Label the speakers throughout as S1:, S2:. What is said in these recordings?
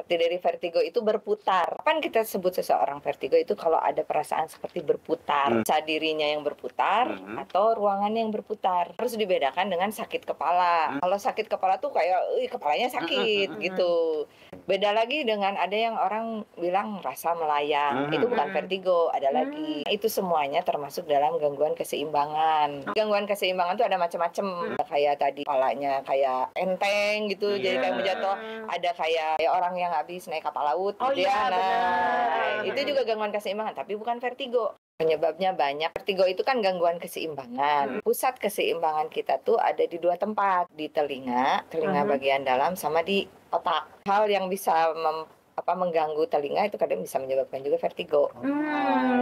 S1: Arti dari vertigo itu berputar. Kapan kita sebut seseorang vertigo itu kalau ada perasaan seperti berputar, dirinya yang berputar atau ruangannya yang berputar. Harus dibedakan dengan sakit kepala. Kalau sakit kepala tuh kayak, kepalanya sakit gitu. Beda lagi dengan ada yang orang bilang rasa melayang, itu bukan vertigo, ada lagi. Itu semuanya termasuk dalam gangguan keseimbangan. Gangguan keseimbangan tuh ada macam-macam. Kayak tadi kepalanya kayak enteng gitu, jadi kayak mau jatuh. Ada kayak orang yang habis naik kapal laut, gitu ya. Nah, itu juga gangguan keseimbangan, tapi bukan vertigo. Penyebabnya banyak. Vertigo itu kan gangguan keseimbangan. Pusat keseimbangan kita tuh ada di 2 tempat, di telinga bagian dalam sama di otak. Hal yang bisa mengganggu telinga itu kadang bisa menyebabkan juga vertigo.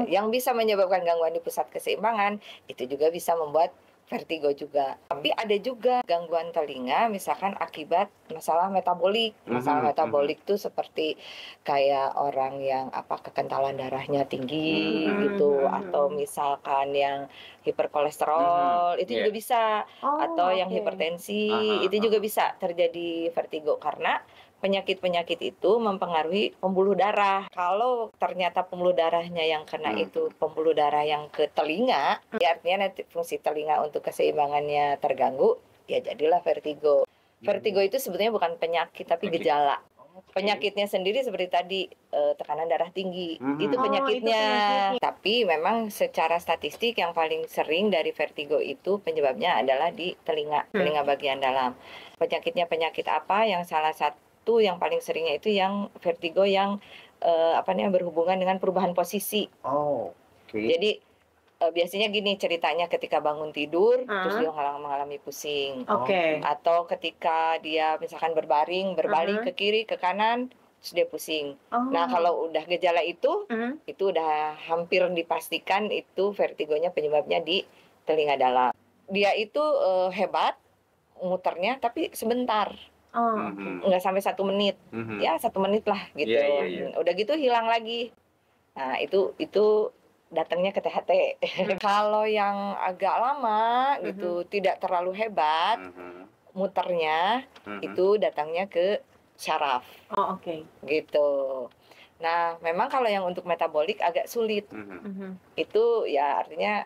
S1: Yang bisa menyebabkan gangguan di pusat keseimbangan itu juga bisa membuat vertigo juga. Tapi ada juga gangguan telinga misalkan akibat masalah metabolik. Masalah metabolik tuh seperti kayak orang yang kekentalan darahnya tinggi gitu, atau misalkan yang hiperkolesterol itu juga bisa, atau yang hipertensi itu juga bisa terjadi vertigo karena penyakit-penyakit itu mempengaruhi pembuluh darah. Kalau ternyata pembuluh darahnya yang kena itu pembuluh darah yang ke telinga, ya artinya nanti fungsi telinga untuk keseimbangannya terganggu, ya jadilah vertigo. Vertigo itu sebetulnya bukan penyakit tapi gejala. Penyakitnya sendiri seperti tadi tekanan darah tinggi, itu penyakitnya. Tapi memang secara statistik yang paling sering dari vertigo itu penyebabnya adalah di telinga bagian dalam. Penyakitnya penyakit apa? Yang salah satu yang paling seringnya itu yang vertigo yang berhubungan dengan perubahan posisi. Jadi biasanya gini ceritanya, ketika bangun tidur terus dia mengalami pusing. Atau ketika dia misalkan berbaring, berbalik ke kiri ke kanan terus dia pusing. Nah, kalau udah gejala itu udah hampir dipastikan itu vertigonya penyebabnya di telinga dalam. Dia itu hebat muternya tapi sebentar. Nggak sampai 1 menit. Ya 1 menit lah gitu. Udah gitu hilang lagi. Nah, itu datangnya ke THT. Kalau yang agak lama gitu, tidak terlalu hebat muternya, itu datangnya ke syaraf. Gitu. Nah, memang kalau yang untuk metabolik agak sulit. Itu ya artinya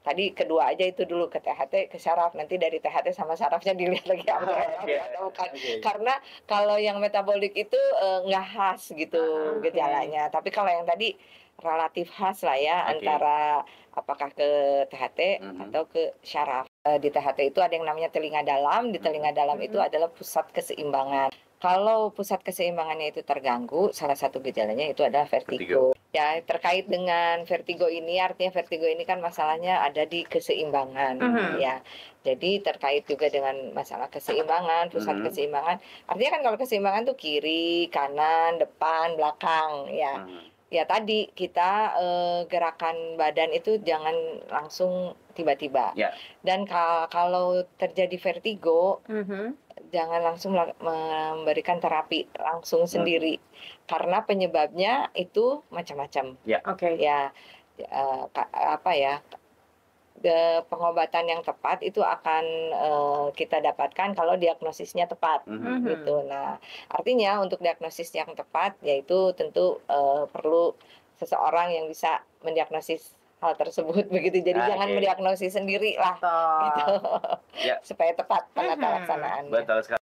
S1: tadi kedua aja itu dulu, ke THT, ke syaraf. Nanti dari THT sama syarafnya dilihat lagi bukan. Karena kalau yang metabolik itu nggak khas gitu gejalanya. Tapi kalau yang tadi relatif khas lah ya, antara apakah ke THT atau ke syaraf. Di THT itu ada yang namanya telinga dalam. Di telinga dalam itu adalah pusat keseimbangan. Kalau pusat keseimbangannya itu terganggu, salah satu gejalanya itu adalah vertigo. Ya, terkait dengan vertigo ini, artinya vertigo ini kan masalahnya ada di keseimbangan. Ya, jadi terkait juga dengan masalah keseimbangan, pusat keseimbangan. Artinya kan kalau keseimbangan tuh kiri, kanan, depan, belakang. Ya, ya tadi kita gerakan badan itu jangan langsung tiba-tiba. Dan kalau terjadi vertigo, jangan langsung memberikan terapi langsung sendiri, karena penyebabnya itu macam-macam. Pengobatan yang tepat itu akan kita dapatkan kalau diagnosisnya tepat. Gitu. Nah, artinya untuk diagnosis yang tepat yaitu tentu perlu seseorang yang bisa mendiagnosis hal tersebut begitu. Jadi jangan mendiagnosis sendiri lah gitu. Supaya tepat penata laksanaannya.